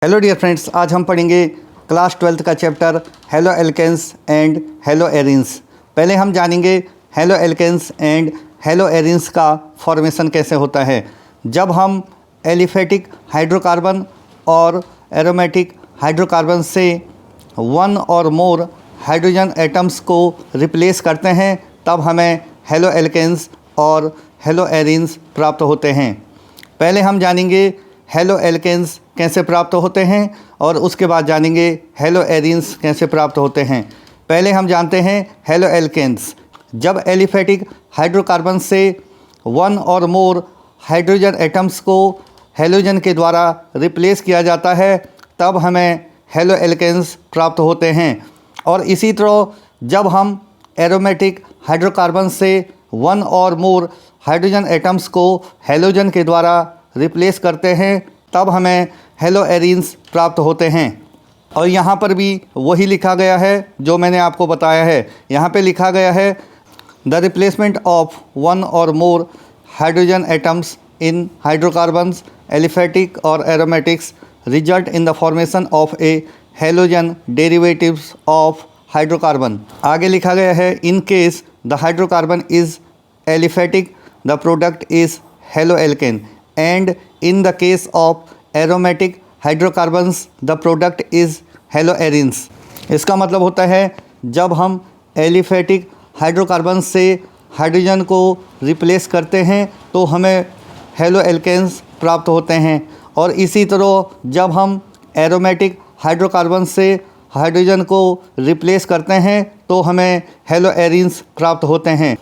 Hello dear friends, आज हम पढ़ेंगे क्लास 12th का chapter haloalkanes and haloarenes. पहले हम जानेंगे haloalkanes and haloarenes का फॉर्मेशन कैसे होता है। जब हम एलिफेटिक हाइड्रोकार्बन और एरोमेटिक हाइड्रोकार्बन से वन और मोर हाइड्रोजन एटम्स को रिप्लेस करते हैं तब हमें हेलो एल्केन्स और हेलो एरीन्स प्राप्त होते हैं। पहले हम जानेंगे हेलो एल्केन्स कैसे प्राप्त होते हैं और उसके बाद जानेंगे हेलो एरीन्स कैसे प्राप्त होते हैं। पहले हम जानते हैं हेलो एल्केन्स। जब एलिफेटिक हाइड्रोकार्बन से वन और मोर हाइड्रोजन एटम्स को हेलोजन के द्वारा रिप्लेस किया जाता है तब हमें हेलो एल्केन्स प्राप्त होते हैं। और इसी तरह जब हम एरोमेटिक हाइड्रोकार्बन से वन और मोर हाइड्रोजन एटम्स को हेलोजन के द्वारा रिप्लेस करते हैं तब हमें हेलो एरीन्स प्राप्त होते हैं। और यहाँ पर भी वही लिखा गया है जो मैंने आपको बताया है। यहाँ पे लिखा गया है द रिप्लेसमेंट ऑफ वन और more hydrogen atoms in hydrocarbons aliphatic or aromatics result in the formation of a halogen derivatives of hydrocarbon. आगे लिखा गया है in case the hydrocarbon is aliphatic the product is haloalkane and in the case of aromatic hydrocarbons the product is haloarenes। इसका मतलब होता है जब हम एलिफेटिक हाइड्रोकार्बन से हाइड्रोजन को रिप्लेस करते हैं तो हमें हेलो एल्केन्स प्राप्त होते हैं। और इसी तरह जब हम एरोमेटिक हाइड्रोकार्बन से हाइड्रोजन को रिप्लेस करते हैं तो हमें हेलो एरीन्स प्राप्त होते हैं।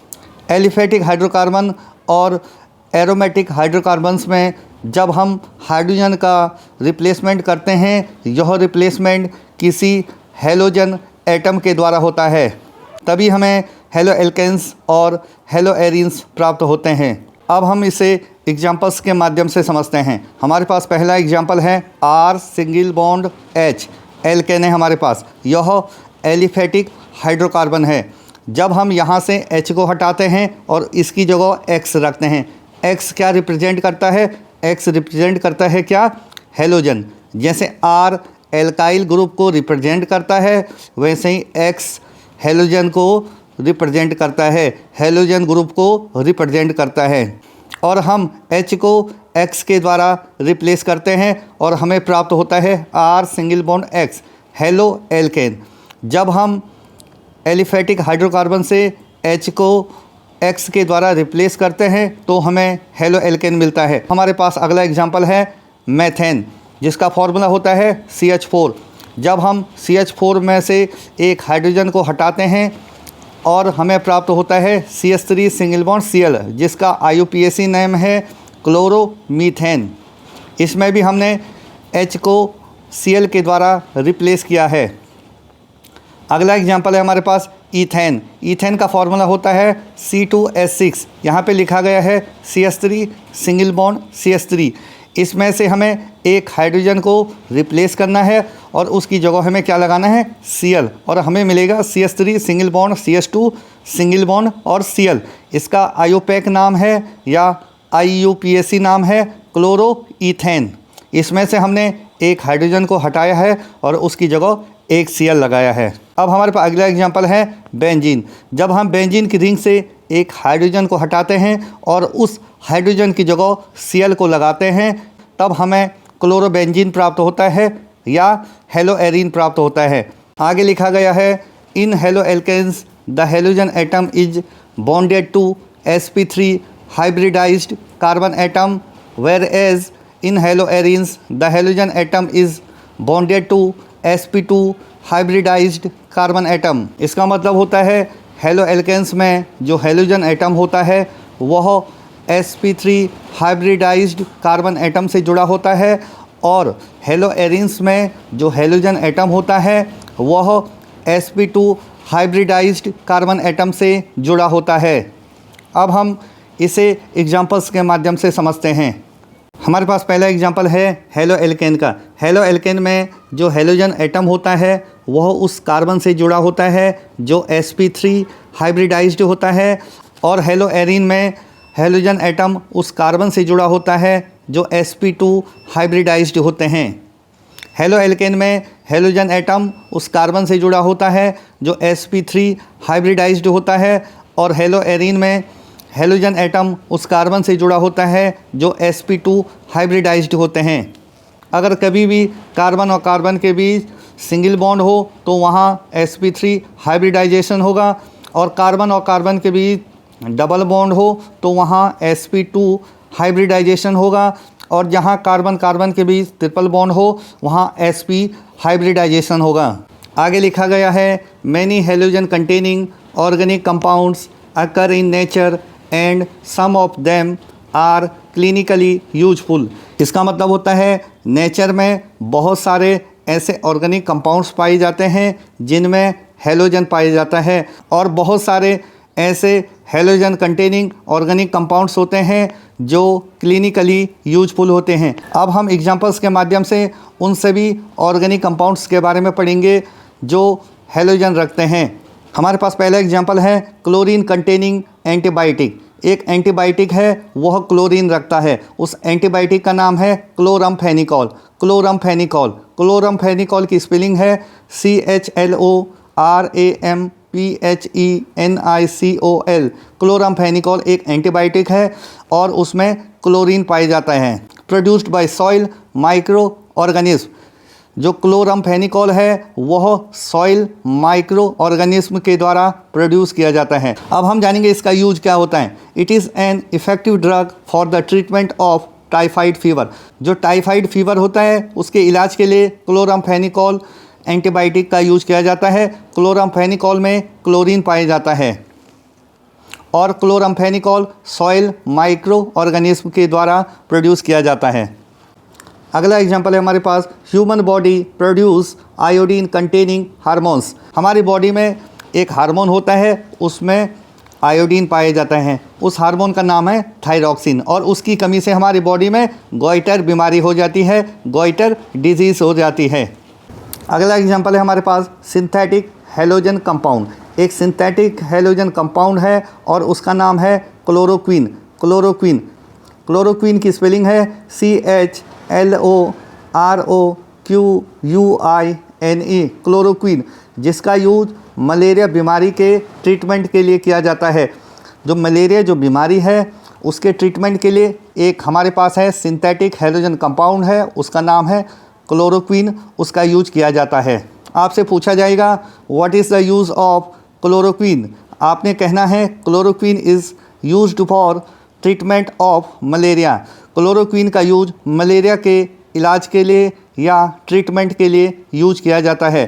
एलिफेटिक हाइड्रोकार्बन और एरोमेटिक हाइड्रोकार्बन्स में जब हम हाइड्रोजन का रिप्लेसमेंट करते हैं यह रिप्लेसमेंट किसी हेलोजन एटम के द्वारा होता है, तभी हमें हेलो एल्केन्स और हेलो एरीन्स प्राप्त होते हैं। अब हम इसे एग्जांपल्स के माध्यम से समझते हैं। हमारे पास पहला एग्जांपल है R single bond H alkane है हमारे पास। यह एलिफेटिक हाइड्रोकार्बन है। जब हम यहाँ से एच को हटाते हैं और इसकी जगह एक्स रखते हैं, एक्स क्या रिप्रेजेंट करता है? एक्स रिप्रेजेंट करता है क्या? हेलोजन। जैसे आर एल्काइल ग्रुप को रिप्रेजेंट करता है वैसे ही एक्स हेलोजन को रिप्रेजेंट करता है, हेलोजन ग्रुप को रिप्रेजेंट करता है। और हम एच को एक्स के द्वारा रिप्लेस करते हैं और हमें प्राप्त होता है R single bond X haloalkane. जब हम एलिफेटिक हाइड्रोकार्बन से एच को एक्स के द्वारा रिप्लेस करते हैं तो हमें हेलो एल्केन मिलता है। हमारे पास अगला एग्जांपल है मेथेन, जिसका फॉर्मूला होता है CH4। जब हम CH4 में से एक हाइड्रोजन को हटाते हैं और हमें प्राप्त होता है CH3 सिंगल बॉन्ड Cl, जिसका IUPAC नेम है क्लोरोमीथेन। इसमें भी हमने H को Cl के द्वारा रिप्लेस किया है। अगला एग्जांपल है हमारे पास ईथेन। ईथेन का फॉर्मूला होता है C2H6। यहाँ पे लिखा गया है CH3 सिंगल बॉन्ड CH3। इसमें से हमें एक हाइड्रोजन को रिप्लेस करना है और उसकी जगह हमें क्या लगाना है? Cl, और हमें मिलेगा CH3 single bond CH2 single bond और Cl। इसका IUPAC नाम है या IUPAC नाम है क्लोरोईथेन। इसमें से हमने एक हाइड्रोजन को हटाया है और उसकी जगह एक Cl लगाया है। अब हमारे पास अगला एग्जांपल है बेंजीन। जब हम बेंजीन की रिंग से एक हाइड्रोजन को हटाते हैं और उस हाइड्रोजन की जगह Cl को लगाते हैं तब हमें क्लोरोबेंजीन प्राप्त होता है या हेलो एरीन प्राप्त होता है। आगे लिखा गया है in haloalkanes the halogen atom is bonded to sp3 hybridized carbon atom whereas in haloarenes the halogen atom is bonded to sp2 hybridized carbon atom. इसका मतलब होता है हेलो एल्केन्स में जो हेलोजन एटम होता है वह sp3 hybridized carbon atom से जुड़ा होता है और हेलो एरीन्स में जो हेलोजन एटम होता है वह sp2 हाइब्रिडाइज्ड कार्बन एटम से जुड़ा होता है। अब हम इसे एग्जांपल्स के माध्यम से समझते हैं। हमारे पास पहला एग्जांपल है हेलो एल्केन का। हेलो एल्केन में जो हेलोजन एटम होता है वह उस कार्बन से जुड़ा होता है जो sp3 हाइब्रिडाइज्ड होता है और हेलो एरीन में हेलोजन एटम उस कार्बन से जुड़ा होता है जो sp2 हाइब्रिडाइज्ड होते हैं। हेलो एल्केन में हेलोजन एटम उस कार्बन से जुड़ा होता है जो sp3 हाइब्रिडाइज्ड होता है, और हेलो एरीन में हेलोजन एटम उस कार्बन से जुड़ा होता है जो sp2 हाइब्रिडाइज्ड होते हैं। अगर कभी भी कार्बन और कार्बन के बीच सिंगल बॉन्ड हो तो वहाँ sp3 हाइब्रिडाइजेशन होगा, और कार्बन और कार्बन के बीच डबल बॉन्ड हो तो वहाँ sp2 हाइब्रिडाइजेशन होगा, और जहाँ कार्बन कार्बन के बीच ट्रिपल बॉन्ड हो वहाँ sp हाइब्रिडाइजेशन होगा। आगे लिखा गया है many halogen containing organic compounds occur in nature and some of them are clinically useful. इसका मतलब होता है नेचर में बहुत सारे ऐसे ऑर्गेनिक कंपाउंड्स पाए जाते हैं जिनमें हेलोजन पाया जाता है, और बहुत सारे ऐसे हेलोजन कंटेनिंग ऑर्गेनिक कंपाउंड्स होते हैं जो क्लिनिकली यूजफुल होते हैं। अब हम एग्जांपल्स के माध्यम से उन सभी ऑर्गेनिक कंपाउंड्स के बारे में पढ़ेंगे जो हेलोजन रखते हैं। हमारे पास पहला एग्जांपल है क्लोरीन कंटेनिंग एंटीबायोटिक। एक एंटीबायोटिक है वह क्लोरीन रखता है, उस एंटीबायोटिक का नाम है क्लोरमफेनिकॉल। क्लोरमफेनिकॉल क्लोरमफेनिकॉल की स्पेलिंग है CHLORAMPHENICOL। क्लोरमफेनिकॉल एक एंटीबायोटिक है और उसमें क्लोरीन पाया जाता है। Produced by soil micro organism. जो क्लोरमफेनिकॉल है वह सॉइल माइक्रो ऑर्गेनिज्म के द्वारा प्रोड्यूस किया जाता है। अब हम जानेंगे इसका यूज क्या होता है। It is an effective drug for the treatment of typhoid fever. जो टाइफाइड फीवर होता है उसके इलाज के लिए क्लोरमफेनिकॉल एंटीबायोटिक का यूज किया जाता है। क्लोरमफेनिकॉल में क्लोरीन पाया जाता है और क्लोरमफेनिकॉल सॉइल माइक्रो ऑर्गेनिज्म के द्वारा प्रोड्यूस किया जाता है। अगला एग्जांपल है हमारे पास human body produce iodine containing hormones. हमारी बॉडी में एक हार्मोन होता है उसमें आयोडीन पाए जाते हैं, उस हार्मोन का नाम है थायरॉक्सिन, और उसकी कमी से हमारी बॉडी में गॉइटर बीमारी हो जाती है, गॉइटर डिजीज़ हो जाती है। अगला एग्जांपल है हमारे पास सिंथेटिक हेलोजन कंपाउंड। एक सिंथेटिक हेलोजन कंपाउंड है और उसका नाम है क्लोरोक्विन। क्लोरोक्विन क्लोरोक्विन की स्पेलिंग है CHLOROQUINE। क्लोरोक्विन जिसका यूज मलेरिया बीमारी के ट्रीटमेंट के लिए किया जाता है। जो मलेरिया जो बीमारी है उसके ट्रीटमेंट के लिए एक हमारे पास है सिंथेटिक हेलोजन कंपाउंड है, उसका नाम है क्लोरोक्विन, उसका यूज किया जाता है। आपसे पूछा जाएगा what is the use of chloroquine. आपने कहना है chloroquine is used for treatment of malaria. Chloroquine का यूज मलेरिया के इलाज के लिए या ट्रीटमेंट के लिए यूज किया जाता है।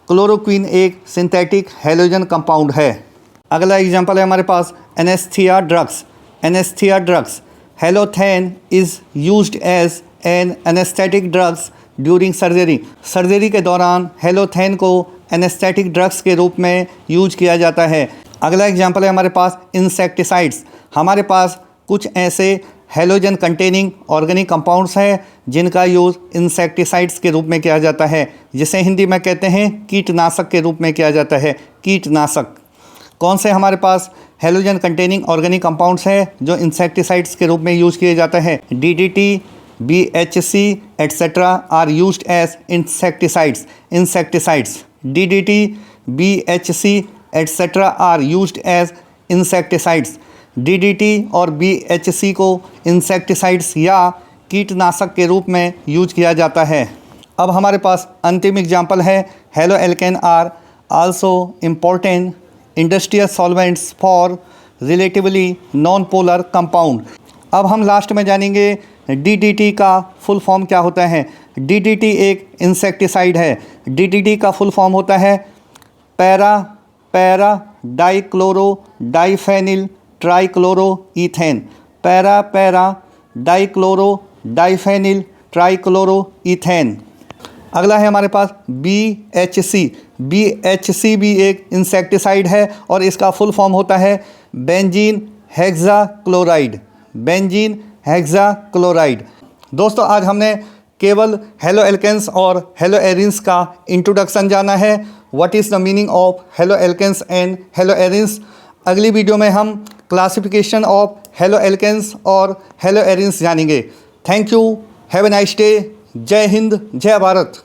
क्लोरोक्विन एक सिंथेटिक हेलोजन कंपाउंड है। अगला एग्जांपल है हमारे पास anaesthesia drugs. Anaesthesia drugs halothane is used as an anaesthetic drugs during surgery. Surgery के दौरान हेलोथेन को एनेस्थेटिक ड्रग्स के रूप में यूज किया जाता है। अगला एग्जांपल है हमारे पास इंसेक्टिसाइड्स। हमारे पास कुछ ऐसे हेलोजन कंटेनिंग ऑर्गेनिक कंपाउंड्स हैं जिनका यूज़ इंसेक्टिसाइड्स के रूप में किया जाता है, जिसे हिंदी में कहते हैं कीटनाशक के रूप में किया जाता है। कीटनाशक कौन से हमारे पास हेलोजन कंटेनिंग ऑर्गेनिक कंपाउंड्स हैं जो इंसेक्टिसाइड्स के रूप में यूज़ किए जाते हैं। DDT, BHC etcetera are used as insecticides. Insecticides DDT, BHC etcetera are used as insecticides. DDT और BHC को इंसेक्टिसाइड्स या कीटनाशक के रूप में यूज किया जाता है। अब हमारे पास अंतिम एग्जाम्पल है haloalkane are also important industrial solvents for relatively non polar compound. अब हम लास्ट में जानेंगे DDT का फुल फॉर्म क्या होता है। DDT एक इंसेक्टिसाइड है। DDT का फुल फॉर्म होता है para dichloro diphenyl trichloroethane. Para dichloro diphenyl trichloroethane. अगला है हमारे पास BHC। BHC भी एक इंसेक्टिसाइड है और इसका फुल फॉर्म होता है बेंजीन हेक्साक्लोराइड। Benzene hexachloride. दोस्तों आज हमने केवल हेलो एल्केन्स और हेलो एरिन्स का इंट्रोडक्शन जाना है। What is the meaning of haloalkanes and haloarenes. अगली वीडियो में हम क्लासिफिकेशन ऑफ हेलो एल्केन्स और हेलो एरिन्स जानेंगे। Thank you, have a nice day. जय हिंद, जय भारत।